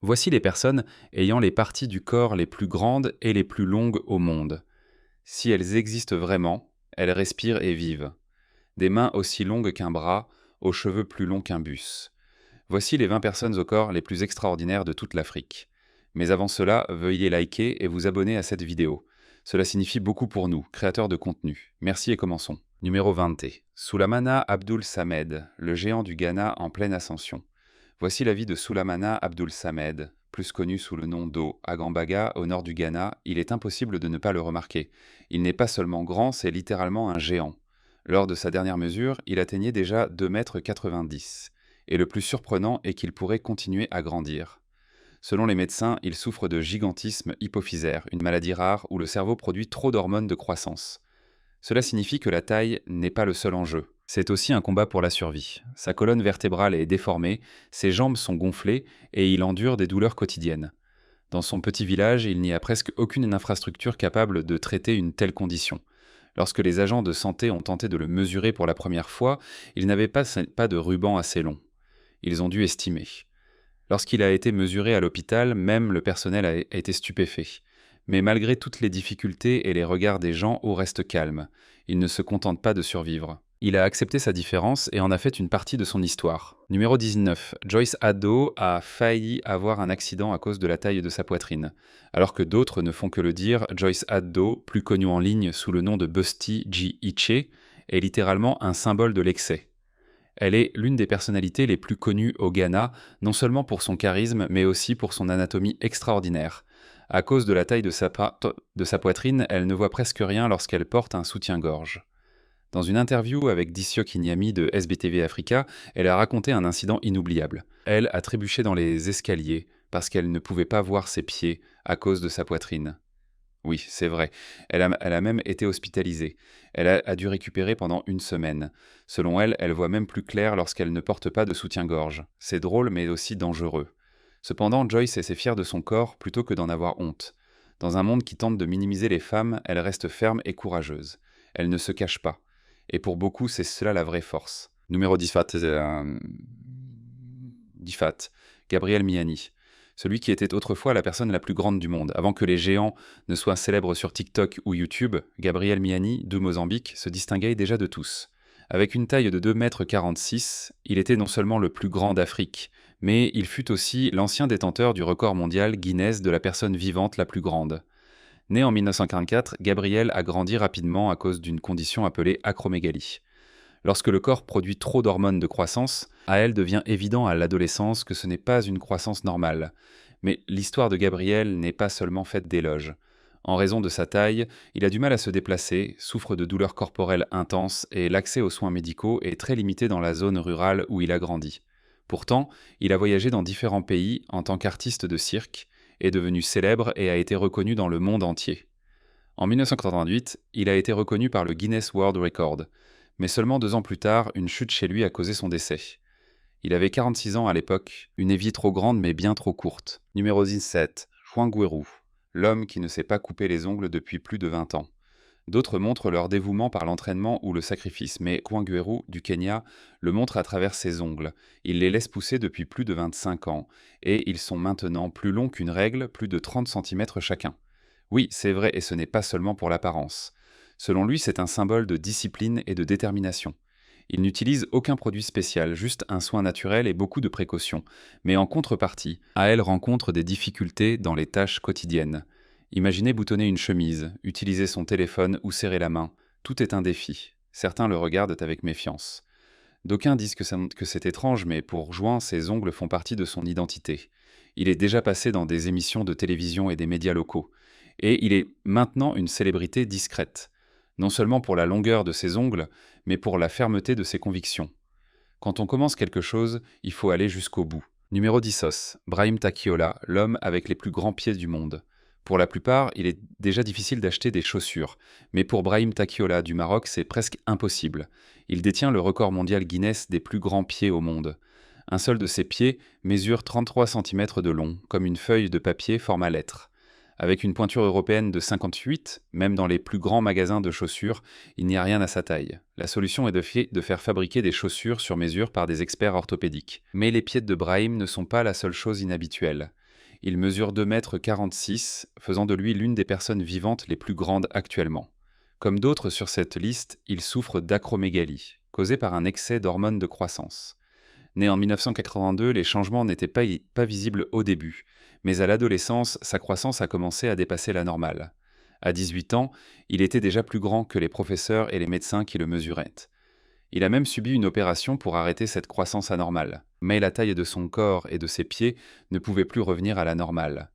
Voici les personnes ayant les parties du corps les plus grandes et les plus longues au monde. Si elles existent vraiment, elles respirent et vivent. Des mains aussi longues qu'un bras, aux cheveux plus longs qu'un bus. Voici les 20 personnes au corps les plus extraordinaires de toute l'Afrique. Mais avant cela, veuillez liker et vous abonner à cette vidéo. Cela signifie beaucoup pour nous, créateurs de contenu. Merci et commençons. Numéro 20. Soulamana Abdul Samed, le géant du Ghana en pleine ascension. Voici la vie de Soulamana Abdul Samed, plus connu sous le nom d'O. À Gambaga, au nord du Ghana, il est impossible de ne pas le remarquer. Il n'est pas seulement grand, c'est littéralement un géant. Lors de sa dernière mesure, il atteignait déjà 2,90 m. Et le plus surprenant est qu'il pourrait continuer à grandir. Selon les médecins, il souffre de gigantisme hypophysaire, une maladie rare où le cerveau produit trop d'hormones de croissance. Cela signifie que la taille n'est pas le seul enjeu. C'est aussi un combat pour la survie. Sa colonne vertébrale est déformée, ses jambes sont gonflées et il endure des douleurs quotidiennes. Dans son petit village, il n'y a presque aucune infrastructure capable de traiter une telle condition. Lorsque les agents de santé ont tenté de le mesurer pour la première fois, il n'avait pas de ruban assez long. Ils ont dû estimer. Lorsqu'il a été mesuré à l'hôpital, même le personnel a été stupéfait. Mais malgré toutes les difficultés et les regards des gens, O reste calme. Il ne se contente pas de survivre. Il a accepté sa différence et en a fait une partie de son histoire. Numéro 19. Joyce Addo a failli avoir un accident à cause de la taille de sa poitrine. Alors que d'autres ne font que le dire, Joyce Addo, plus connue en ligne sous le nom de Busty G. Iche, est littéralement un symbole de l'excès. Elle est l'une des personnalités les plus connues au Ghana, non seulement pour son charisme, mais aussi pour son anatomie extraordinaire. À cause de la taille de sa poitrine, elle ne voit presque rien lorsqu'elle porte un soutien-gorge. Dans une interview avec Dissio Kinyami de SBTV Africa, elle a raconté un incident inoubliable. Elle a trébuché dans les escaliers parce qu'elle ne pouvait pas voir ses pieds à cause de sa poitrine. Oui, c'est vrai. Elle a même été hospitalisée. Elle a dû récupérer pendant une semaine. Selon elle, elle voit même plus clair lorsqu'elle ne porte pas de soutien-gorge. C'est drôle mais aussi dangereux. Cependant, Joyce est fière de son corps plutôt que d'en avoir honte. Dans un monde qui tente de minimiser les femmes, elle reste ferme et courageuse. Elle ne se cache pas. Et pour beaucoup, c'est cela la vraie force. Numéro 10, Difat, Gabriel Miani. Celui qui était autrefois la personne la plus grande du monde. Avant que les géants ne soient célèbres sur TikTok ou YouTube, Gabriel Miani, de Mozambique, se distinguait déjà de tous. Avec une taille de 2,46 m, il était non seulement le plus grand d'Afrique, mais il fut aussi l'ancien détenteur du record mondial Guinness de la personne vivante la plus grande. Né en 1944, Gabriel a grandi rapidement à cause d'une condition appelée acromégalie. Lorsque le corps produit trop d'hormones de croissance, à elle devient évident à l'adolescence que ce n'est pas une croissance normale. Mais l'histoire de Gabriel n'est pas seulement faite d'éloges. En raison de sa taille, il a du mal à se déplacer, souffre de douleurs corporelles intenses et l'accès aux soins médicaux est très limité dans la zone rurale où il a grandi. Pourtant, il a voyagé dans différents pays en tant qu'artiste de cirque, est devenu célèbre et a été reconnu dans le monde entier. En 1988, il a été reconnu par le Guinness World Record. Mais seulement 2 ans plus tard, une chute chez lui a causé son décès. Il avait 46 ans à l'époque, une vie trop grande mais bien trop courte. Numéro 17, Juan Guerrero, l'homme qui ne s'est pas coupé les ongles depuis plus de 20 ans. D'autres montrent leur dévouement par l'entraînement ou le sacrifice, mais Juan Guerrero, du Kenya, le montre à travers ses ongles. Il les laisse pousser depuis plus de 25 ans, et ils sont maintenant plus longs qu'une règle, plus de 30 cm chacun. Oui, c'est vrai, et ce n'est pas seulement pour l'apparence. Selon lui, c'est un symbole de discipline et de détermination. Il n'utilise aucun produit spécial, juste un soin naturel et beaucoup de précautions. Mais en contrepartie, Ael rencontre des difficultés dans les tâches quotidiennes. Imaginez boutonner une chemise, utiliser son téléphone ou serrer la main. Tout est un défi. Certains le regardent avec méfiance. D'aucuns disent que c'est étrange, mais pour Juan, ses ongles font partie de son identité. Il est déjà passé dans des émissions de télévision et des médias locaux. Et il est maintenant une célébrité discrète. Non seulement pour la longueur de ses ongles, mais pour la fermeté de ses convictions. Quand on commence quelque chose, il faut aller jusqu'au bout. Numéro 10, Brahim Takiola, l'homme avec les plus grands pieds du monde. Pour la plupart, il est déjà difficile d'acheter des chaussures, mais pour Brahim Takiola du Maroc, c'est presque impossible. Il détient le record mondial Guinness des plus grands pieds au monde. Un seul de ses pieds mesure 33 cm de long, comme une feuille de papier format lettre. Avec une pointure européenne de 58, même dans les plus grands magasins de chaussures, il n'y a rien à sa taille. La solution est de faire fabriquer des chaussures sur mesure par des experts orthopédiques. Mais les pieds de Brahim ne sont pas la seule chose inhabituelle. Il mesure 2,46 m, faisant de lui l'une des personnes vivantes les plus grandes actuellement. Comme d'autres sur cette liste, il souffre d'acromégalie, causée par un excès d'hormones de croissance. Né en 1982, les changements n'étaient pas visibles au début, mais à l'adolescence, sa croissance a commencé à dépasser la normale. À 18 ans, il était déjà plus grand que les professeurs et les médecins qui le mesuraient. Il a même subi une opération pour arrêter cette croissance anormale, mais la taille de son corps et de ses pieds ne pouvait plus revenir à la normale.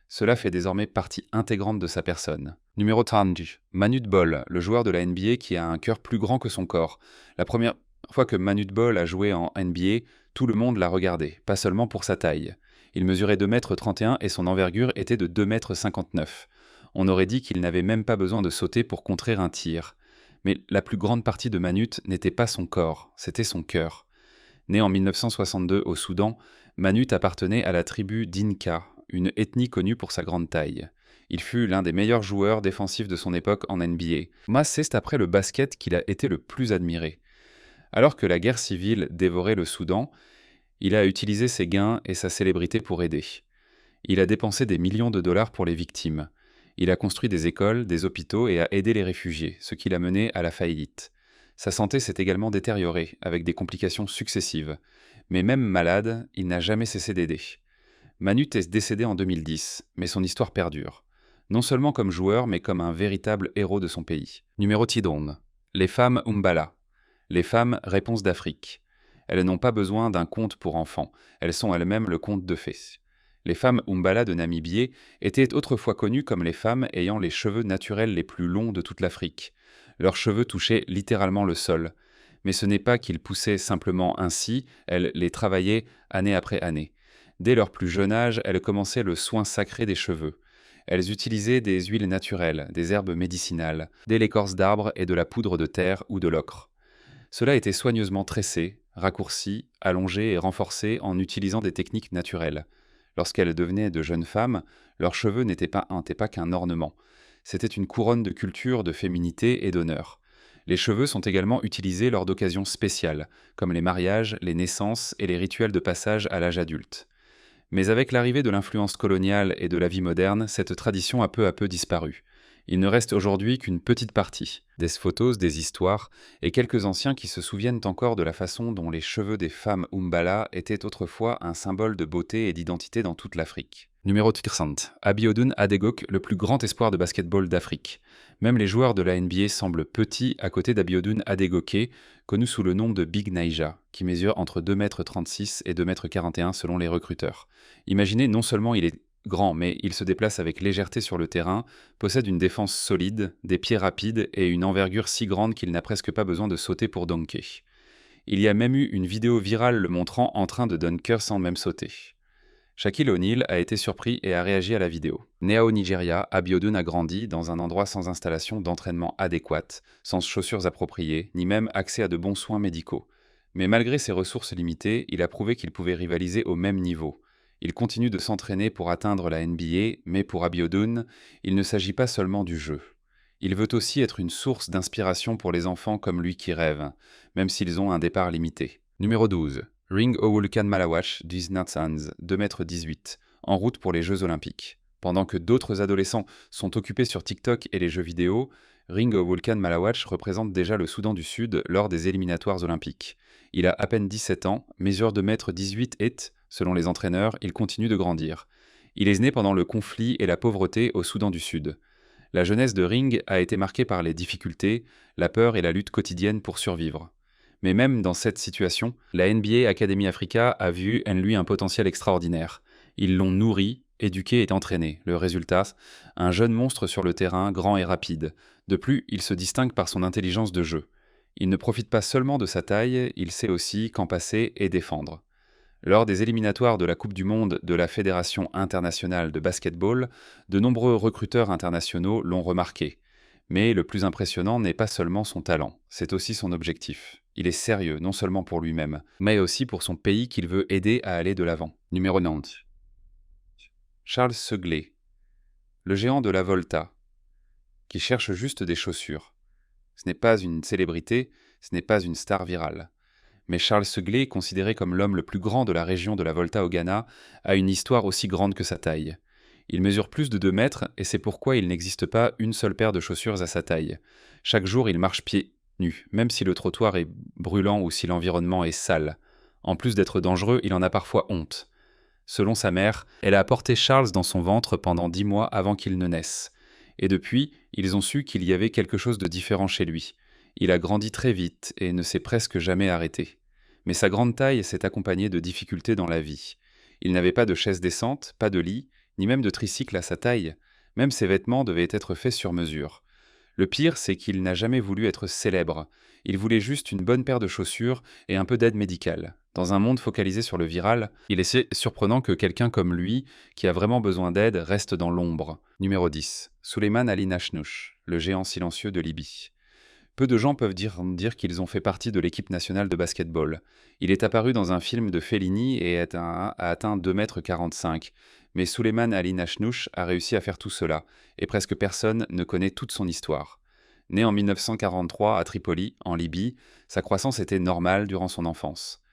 Cela fait désormais partie intégrante de sa personne. Numéro 30. Manute Bol, le joueur de la NBA qui a un cœur plus grand que son corps. La première fois que Manute Bol a joué en NBA, tout le monde l'a regardé, pas seulement pour sa taille. Il mesurait 2,31 m et son envergure était de 2,59 m. On aurait dit qu'il n'avait même pas besoin de sauter pour contrer un tir. Mais la plus grande partie de Manute n'était pas son corps, c'était son cœur. Né en 1962 au Soudan, Manute appartenait à la tribu Dinka, une ethnie connue pour sa grande taille. Il fut l'un des meilleurs joueurs défensifs de son époque en NBA. Mais c'est après le basket qu'il a été le plus admiré. Alors que la guerre civile dévorait le Soudan, il a utilisé ses gains et sa célébrité pour aider. Il a dépensé des millions de dollars pour les victimes. Il a construit des écoles, des hôpitaux et a aidé les réfugiés, ce qui l'a mené à la faillite. Sa santé s'est également détériorée, avec des complications successives. Mais même malade, il n'a jamais cessé d'aider. Manute est décédé en 2010, mais son histoire perdure. Non seulement comme joueur, mais comme un véritable héros de son pays. Numéro Tidon. Les femmes Umbala. Les femmes réponse d'Afrique. Elles n'ont pas besoin d'un conte pour enfants, elles sont elles-mêmes le conte de fées. Les femmes Umbala de Namibie étaient autrefois connues comme les femmes ayant les cheveux naturels les plus longs de toute l'Afrique. Leurs cheveux touchaient littéralement le sol. Mais ce n'est pas qu'ils poussaient simplement ainsi, elles les travaillaient année après année. Dès leur plus jeune âge, elles commençaient le soin sacré des cheveux. Elles utilisaient des huiles naturelles, des herbes médicinales, de l'écorce d'arbres et de la poudre de terre ou de l'ocre. Cela était soigneusement tressé, raccourci, allongé et renforcé en utilisant des techniques naturelles. Lorsqu'elles devenaient de jeunes femmes, leurs cheveux n'étaient pas qu'un ornement. C'était une couronne de culture, de féminité et d'honneur. Les cheveux sont également utilisés lors d'occasions spéciales, comme les mariages, les naissances et les rituels de passage à l'âge adulte. Mais avec l'arrivée de l'influence coloniale et de la vie moderne, cette tradition a peu à peu disparu. Il ne reste aujourd'hui qu'une petite partie, des photos, des histoires, et quelques anciens qui se souviennent encore de la façon dont les cheveux des femmes Umbala étaient autrefois un symbole de beauté et d'identité dans toute l'Afrique. Numéro 30. Abiodun Adegoke, le plus grand espoir de basketball d'Afrique. Même les joueurs de la NBA semblent petits à côté d'Abiodun Adegoke, connu sous le nom de Big Naija, qui mesure entre 2,36 m et 2,41 m selon les recruteurs. Imaginez, non seulement il est grand, mais il se déplace avec légèreté sur le terrain, possède une défense solide, des pieds rapides et une envergure si grande qu'il n'a presque pas besoin de sauter pour dunker. Il y a même eu une vidéo virale le montrant en train de dunker sans même sauter. Shaquille O'Neal a été surpris et a réagi à la vidéo. Né au Nigeria, Abiodun a grandi dans un endroit sans installation d'entraînement adéquate, sans chaussures appropriées, ni même accès à de bons soins médicaux. Mais malgré ses ressources limitées, il a prouvé qu'il pouvait rivaliser au même niveau. Il continue de s'entraîner pour atteindre la NBA, mais pour Abiodun, il ne s'agit pas seulement du jeu. Il veut aussi être une source d'inspiration pour les enfants comme lui qui rêvent, même s'ils ont un départ limité. Numéro 12. Ring Owulkan Malawash Disnatsans, 2,18 m, en route pour les Jeux Olympiques. Pendant que d'autres adolescents sont occupés sur TikTok et les jeux vidéo, Ring Owulkan Malawash représente déjà le Soudan du Sud lors des éliminatoires olympiques. Il a à peine 17 ans, mesure 2,18 m et, selon les entraîneurs, il continue de grandir. Il est né pendant le conflit et la pauvreté au Soudan du Sud. La jeunesse de Ring a été marquée par les difficultés, la peur et la lutte quotidienne pour survivre. Mais même dans cette situation, la NBA Academy Africa a vu en lui un potentiel extraordinaire. Ils l'ont nourri, éduqué et entraîné. Le résultat, un jeune monstre sur le terrain, grand et rapide. De plus, il se distingue par son intelligence de jeu. Il ne profite pas seulement de sa taille, il sait aussi quand passer et défendre. Lors des éliminatoires de la Coupe du monde de la Fédération internationale de basketball, de nombreux recruteurs internationaux l'ont remarqué. Mais le plus impressionnant n'est pas seulement son talent, c'est aussi son objectif. Il est sérieux, non seulement pour lui-même, mais aussi pour son pays qu'il veut aider à aller de l'avant. Numéro 90. Charles Segley, le géant de la Volta, qui cherche juste des chaussures. Ce n'est pas une célébrité, ce n'est pas une star virale. Mais Charles Segley, considéré comme l'homme le plus grand de la région de la Volta au Ghana, a une histoire aussi grande que sa taille. Il mesure plus de 2 mètres et c'est pourquoi il n'existe pas une seule paire de chaussures à sa taille. Chaque jour, il marche pieds nus, même si le trottoir est brûlant ou si l'environnement est sale. En plus d'être dangereux, il en a parfois honte. Selon sa mère, elle a apporté Charles dans son ventre pendant 10 mois avant qu'il ne naisse. Et depuis, ils ont su qu'il y avait quelque chose de différent chez lui. Il a grandi très vite et ne s'est presque jamais arrêté. Mais sa grande taille s'est accompagnée de difficultés dans la vie. Il n'avait pas de chaise descente, pas de lit, ni même de tricycle à sa taille. Même ses vêtements devaient être faits sur mesure. Le pire, c'est qu'il n'a jamais voulu être célèbre. Il voulait juste une bonne paire de chaussures et un peu d'aide médicale. Dans un monde focalisé sur le viral, il est surprenant que quelqu'un comme lui, qui a vraiment besoin d'aide, reste dans l'ombre. Numéro 10. Souleymane Ali Nashnouch, le géant silencieux de Libye. Peu de gens peuvent dire qu'ils ont fait partie de l'équipe nationale de basketball. Il est apparu dans un film de Fellini et a atteint 2,45 m. Mais Souleymane Ali Nashnouch a réussi à faire tout cela, et presque personne ne connaît toute son histoire. Né en 1943 à Tripoli, en Libye, sa croissance était normale durant son enfance.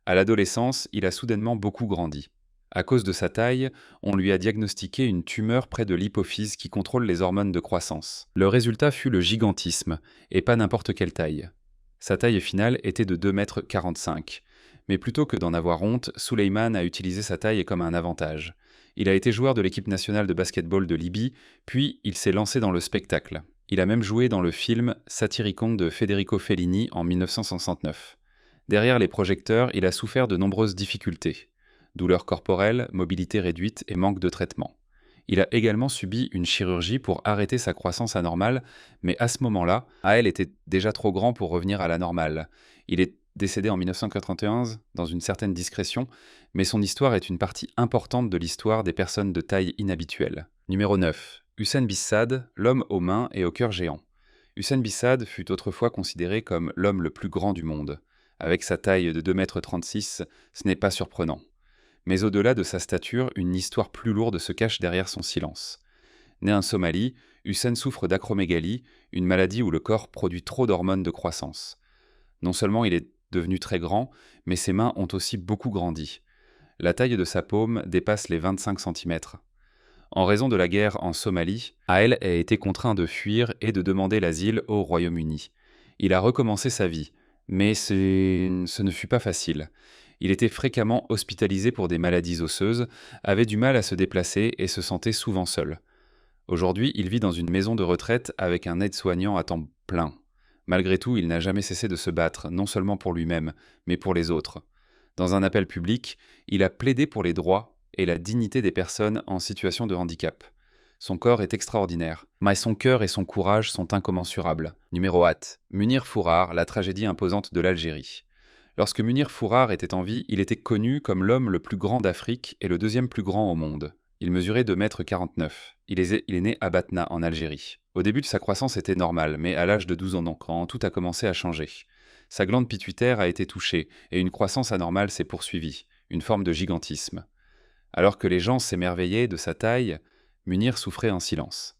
À l'adolescence, il a soudainement beaucoup grandi. À cause de sa taille, on lui a diagnostiqué une tumeur près de l'hypophyse qui contrôle les hormones de croissance. Le résultat fut le gigantisme, et pas n'importe quelle taille. Sa taille finale était de 2,45 m. Mais plutôt que d'en avoir honte, Souleymane a utilisé sa taille comme un avantage. Il a été joueur de l'équipe nationale de basketball de Libye, puis il s'est lancé dans le spectacle. Il a même joué dans le film Satyricon de Federico Fellini en 1969. Derrière les projecteurs, il a souffert de nombreuses difficultés. Douleurs corporelles, mobilité réduite et manque de traitement. Il a également subi une chirurgie pour arrêter sa croissance anormale, mais à ce moment-là, AL était déjà trop grand pour revenir à la normale. Il est décédé en 1991 dans une certaine discrétion, mais son histoire est une partie importante de l'histoire des personnes de taille inhabituelle. Numéro 9. Hussein Bissad, l'homme aux mains et au cœur géant. Hussein Bissad fut autrefois considéré comme l'homme le plus grand du monde. Avec sa taille de 2,36 m, ce n'est pas surprenant. Mais au-delà de sa stature, une histoire plus lourde se cache derrière son silence. Né en Somalie, Hussein souffre d'acromégalie, une maladie où le corps produit trop d'hormones de croissance. Non seulement il est devenu très grand, mais ses mains ont aussi beaucoup grandi. La taille de sa paume dépasse les 25 cm. En raison de la guerre en Somalie, Ael a été contraint de fuir et de demander l'asile au Royaume-Uni. Il a recommencé sa vie, mais ce ne fut pas facile. Il était fréquemment hospitalisé pour des maladies osseuses, avait du mal à se déplacer et se sentait souvent seul. Aujourd'hui, il vit dans une maison de retraite avec un aide-soignant à temps plein. Malgré tout, il n'a jamais cessé de se battre, non seulement pour lui-même, mais pour les autres. Dans un appel public, il a plaidé pour les droits et la dignité des personnes en situation de handicap. Son corps est extraordinaire, mais son cœur et son courage sont incommensurables. Numéro 8. Munir Fourard, la tragédie imposante de l'Algérie. Lorsque Munir Fourard était en vie, il était connu comme l'homme le plus grand d'Afrique et le deuxième plus grand au monde. Il mesurait 2,49 m. Il est né à Batna, en Algérie. Au début de sa croissance était normale, mais à l'âge de 12 ans quand tout a commencé à changer. Sa glande pituitaire a été touchée, et une croissance anormale s'est poursuivie, une forme de gigantisme. Alors que les gens s'émerveillaient de sa taille, Munir souffrait en silence.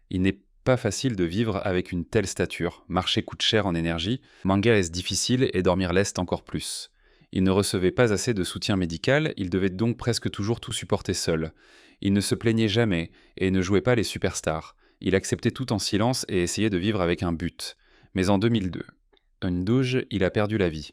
Il n'est pas facile de vivre avec une telle stature, marcher coûte cher en énergie, manger est difficile et dormir l'est encore plus. Il ne recevait pas assez de soutien médical, il devait donc presque toujours tout supporter seul. Il ne se plaignait jamais et ne jouait pas les superstars. Il acceptait tout en silence et essayait de vivre avec un but. Mais en 2002, une douche, il a perdu la vie.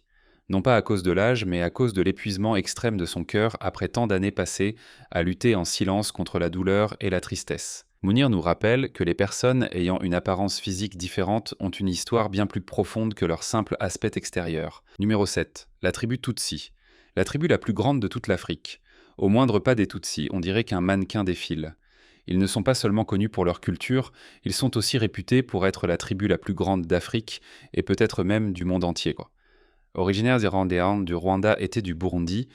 Non pas à cause de l'âge, mais à cause de l'épuisement extrême de son cœur après tant d'années passées à lutter en silence contre la douleur et la tristesse. Mounir nous rappelle que les personnes ayant une apparence physique différente ont une histoire bien plus profonde que leur simple aspect extérieur. Numéro 7. La tribu Tutsi. La tribu la plus grande de toute l'Afrique. Au moindre pas des Tutsis, on dirait qu'un mannequin défile. Ils ne sont pas seulement connus pour leur culture, ils sont aussi réputés pour être la tribu la plus grande d'Afrique et peut-être même du monde entier. Originaires irlandais du Rwanda et du Burundi,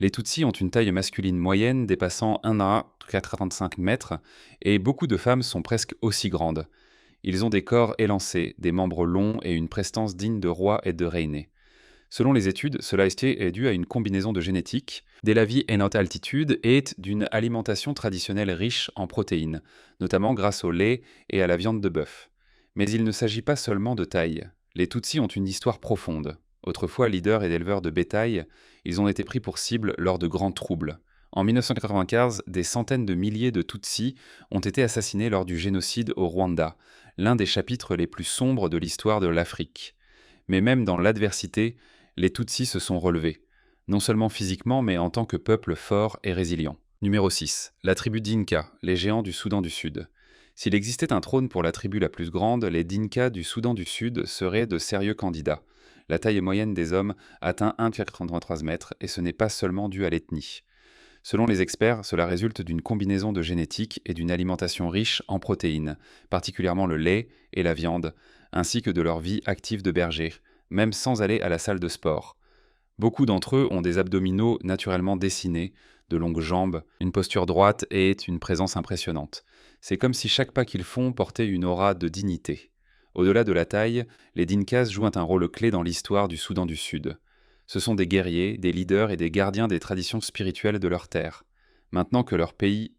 les Tutsis ont une taille masculine moyenne dépassant 1,85 m et beaucoup de femmes sont presque aussi grandes. Ils ont des corps élancés, des membres longs et une prestance digne de rois et de reines. Selon les études, cela est dû à une combinaison de génétique, de la vie en haute altitude et d'une alimentation traditionnelle riche en protéines, notamment grâce au lait et à la viande de bœuf. Mais il ne s'agit pas seulement de taille. Les Tutsis ont une histoire profonde. Autrefois leaders et éleveurs de bétail, ils ont été pris pour cible lors de grands troubles. En 1995, des centaines de milliers de Tutsis ont été assassinés lors du génocide au Rwanda, l'un des chapitres les plus sombres de l'histoire de l'Afrique. Mais même dans l'adversité, les Tutsis se sont relevés, non seulement physiquement, mais en tant que peuple fort et résilient. Numéro 6. La tribu Dinka, les géants du Soudan du Sud. S'il existait un trône pour la tribu la plus grande, les Dinka du Soudan du Sud seraient de sérieux candidats. La taille moyenne des hommes atteint 1,33 mètres et ce n'est pas seulement dû à l'ethnie. Selon les experts, cela résulte d'une combinaison de génétique et d'une alimentation riche en protéines, particulièrement le lait et la viande, ainsi que de leur vie active de berger, même sans aller à la salle de sport. Beaucoup d'entre eux ont des abdominaux naturellement dessinés, de longues jambes, une posture droite et une présence impressionnante. C'est comme si chaque pas qu'ils font portait une aura de dignité. Au-delà de la taille, les Dinkas jouent un rôle clé dans l'histoire du Soudan du Sud. Ce sont des guerriers, des leaders et des gardiens des traditions spirituelles de leur terre. Maintenant que leur pays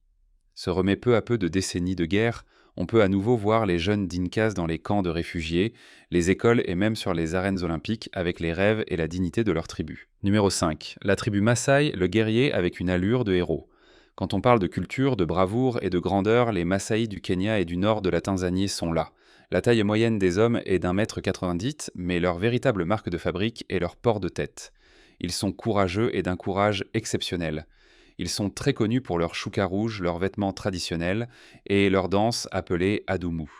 se remet peu à peu de décennies de guerre, on peut à nouveau voir les jeunes Dinkas dans les camps de réfugiés, les écoles et même sur les arènes olympiques avec les rêves et la dignité de leur tribu. Numéro 5. La tribu Maasai, le guerrier avec une allure de héros. Quand on parle de culture, de bravoure et de grandeur, les Maasai du Kenya et du nord de la Tanzanie sont là. La taille moyenne des hommes est d'1,90 m, mais leur véritable marque de fabrique est leur port de tête. Ils sont courageux et d'un courage exceptionnel. Ils sont très connus pour leur chouka rouge, leurs vêtements traditionnels et leur danse appelée Adumu.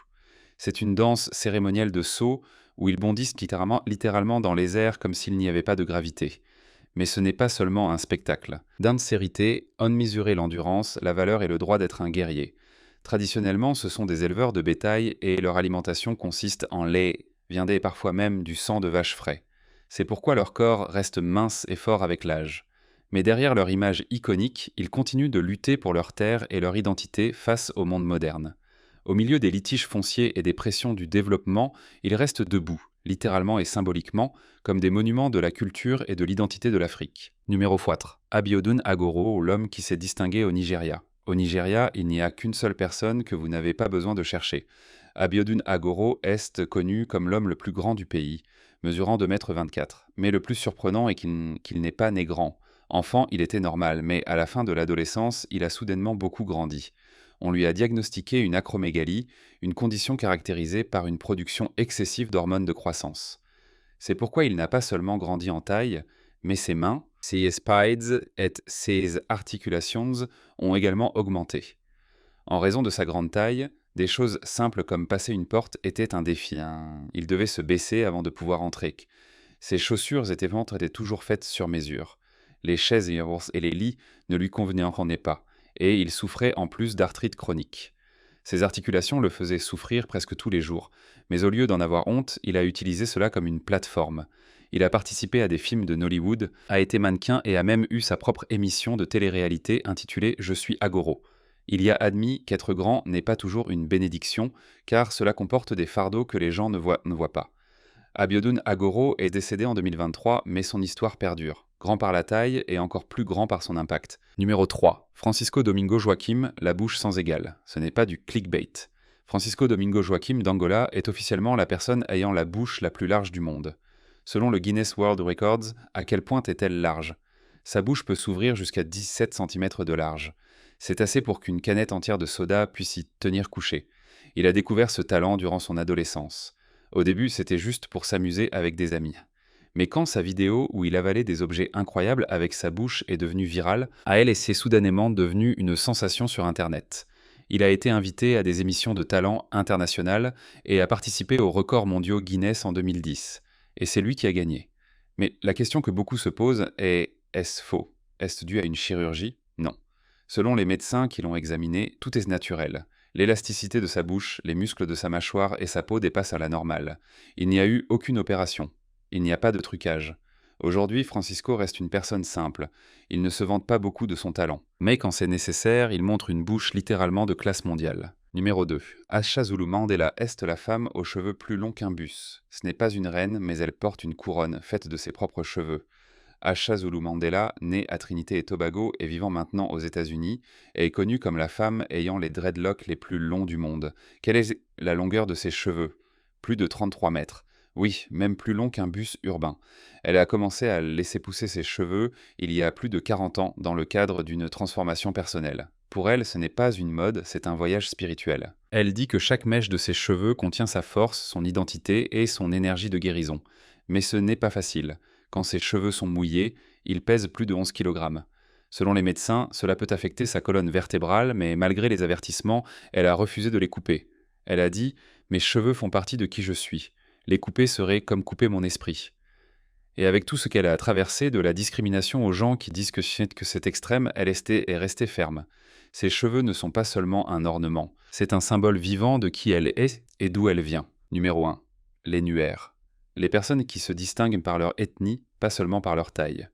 C'est une danse cérémonielle de saut où ils bondissent littéralement dans les airs comme s'il n'y avait pas de gravité. Mais ce n'est pas seulement un spectacle. D'insérité, on mesurait l'endurance, la valeur et le droit d'être un guerrier. Traditionnellement, ce sont des éleveurs de bétail et leur alimentation consiste en lait, viande et parfois même du sang de vache frais. C'est pourquoi leur corps reste mince et fort avec l'âge. Mais derrière leur image iconique, ils continuent de lutter pour leur terre et leur identité face au monde moderne. Au milieu des litiges fonciers et des pressions du développement, ils restent debout, littéralement et symboliquement, comme des monuments de la culture et de l'identité de l'Afrique. Numéro 4. Abiodun Agoro, l'homme qui s'est distingué au Nigeria. Au Nigeria, il n'y a qu'une seule personne que vous n'avez pas besoin de chercher. Abiodun Agoro est connu comme l'homme le plus grand du pays, mesurant 2,24 m. Mais le plus surprenant est qu'il n'est pas né grand. Enfant, il était normal, mais à la fin de l'adolescence, il a soudainement beaucoup grandi. On lui a diagnostiqué une acromégalie, une condition caractérisée par une production excessive d'hormones de croissance. C'est pourquoi il n'a pas seulement grandi en taille, mais ses mains, ses spides et ses articulations ont également augmenté. En raison de sa grande taille, des choses simples comme passer une porte étaient un défi. Il devait se baisser avant de pouvoir entrer. Ses chaussures étaient toujours faites sur mesure. Les chaises et les lits ne lui convenaient pas, et il souffrait en plus d'arthrite chronique. Ses articulations le faisaient souffrir presque tous les jours, mais au lieu d'en avoir honte, il a utilisé cela comme une plateforme. Il a participé à des films de Nollywood, a été mannequin et a même eu sa propre émission de télé-réalité intitulée « Je suis Agoro ». Il y a admis qu'être grand n'est pas toujours une bénédiction, car cela comporte des fardeaux que les gens ne voient pas. Abiodun Agoro est décédé en 2023, mais son histoire perdure. Grand par la taille et encore plus grand par son impact. Numéro 3. Francisco Domingo Joaquim, la bouche sans égale. Ce n'est pas du clickbait. Francisco Domingo Joaquim d'Angola est officiellement la personne ayant la bouche la plus large du monde. Selon le Guinness World Records, à quel point est-elle large? Sa bouche peut s'ouvrir jusqu'à 17 cm de large. C'est assez pour qu'une canette entière de soda puisse y tenir couchée. Il a découvert ce talent durant son adolescence. Au début, c'était juste pour s'amuser avec des amis. Mais quand sa vidéo où il avalait des objets incroyables avec sa bouche est devenue virale, à elle et c'est soudainement devenu une sensation sur Internet. Il a été invité à des émissions de talent internationales et a participé aux records mondiaux Guinness en 2010. Et c'est lui qui a gagné. Mais la question que beaucoup se posent est « est-ce faux? Est-ce dû à une chirurgie? Non. Selon les médecins qui l'ont examiné, tout est naturel. L'élasticité de sa bouche, les muscles de sa mâchoire et sa peau dépassent à la normale. Il n'y a eu aucune opération. Il n'y a pas de trucage. Aujourd'hui, Francisco reste une personne simple. Il ne se vante pas beaucoup de son talent. Mais quand c'est nécessaire, il montre une bouche littéralement de classe mondiale. Numéro 2. Acha Zulu Mandela est la femme aux cheveux plus longs qu'un bus. Ce n'est pas une reine, mais elle porte une couronne faite de ses propres cheveux. Acha Zulu Mandela, née à Trinité et Tobago et vivant maintenant aux États-Unis, est connue comme la femme ayant les dreadlocks les plus longs du monde. Quelle est la longueur de ses cheveux? Plus de 33 mètres. Oui, même plus long qu'un bus urbain. Elle a commencé à laisser pousser ses cheveux il y a plus de 40 ans dans le cadre d'une transformation personnelle. Pour elle, ce n'est pas une mode, c'est un voyage spirituel. Elle dit que chaque mèche de ses cheveux contient sa force, son identité et son énergie de guérison. Mais ce n'est pas facile. Quand ses cheveux sont mouillés, ils pèsent plus de 11 kg. Selon les médecins, cela peut affecter sa colonne vertébrale, mais malgré les avertissements, elle a refusé de les couper. Elle a dit: Mes cheveux font partie de qui je suis. Les couper serait comme couper mon esprit. Et avec tout ce qu'elle a traversé, de la discrimination aux gens qui disent que c'est extrême, est restée ferme. Ses cheveux ne sont pas seulement un ornement, c'est un symbole vivant de qui elle est et d'où elle vient. Numéro 1. Les Nuer. Les personnes qui se distinguent par leur ethnie, pas seulement par leur taille.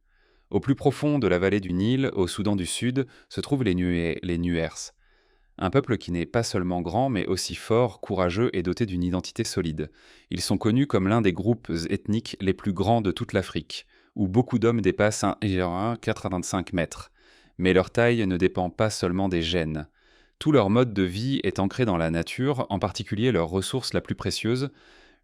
Au plus profond de la vallée du Nil, au Soudan du Sud, se trouvent les Nuers. Un peuple qui n'est pas seulement grand, mais aussi fort, courageux et doté d'une identité solide. Ils sont connus comme l'un des groupes ethniques les plus grands de toute l'Afrique, où beaucoup d'hommes dépassent 1,85 mètres. Mais leur taille ne dépend pas seulement des gènes. Tout leur mode de vie est ancré dans la nature, en particulier leur ressource la plus précieuse,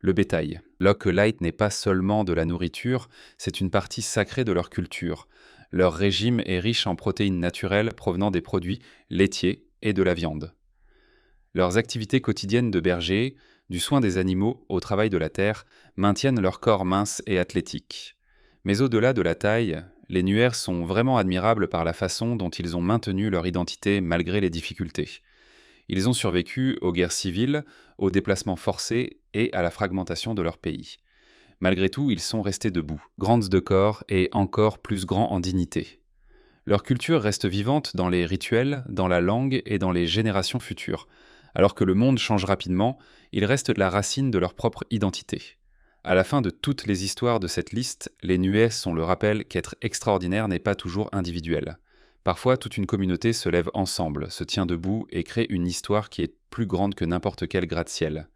le bétail. Lock Light n'est pas seulement de la nourriture, c'est une partie sacrée de leur culture. Leur régime est riche en protéines naturelles provenant des produits laitiers et de la viande. Leurs activités quotidiennes de berger, du soin des animaux au travail de la terre, maintiennent leur corps mince et athlétique. Mais au-delà de la taille, les Nuer sont vraiment admirables par la façon dont ils ont maintenu leur identité malgré les difficultés. Ils ont survécu aux guerres civiles, aux déplacements forcés et à la fragmentation de leur pays. Malgré tout, ils sont restés debout, grands de corps et encore plus grands en dignité. Leur culture reste vivante dans les rituels, dans la langue et dans les générations futures. Alors que le monde change rapidement, ils restent la racine de leur propre identité. À la fin de toutes les histoires de cette liste, les Nuer sont le rappel qu'être extraordinaire n'est pas toujours individuel. Parfois, toute une communauté se lève ensemble, se tient debout et crée une histoire qui est plus grande que n'importe quel gratte-ciel.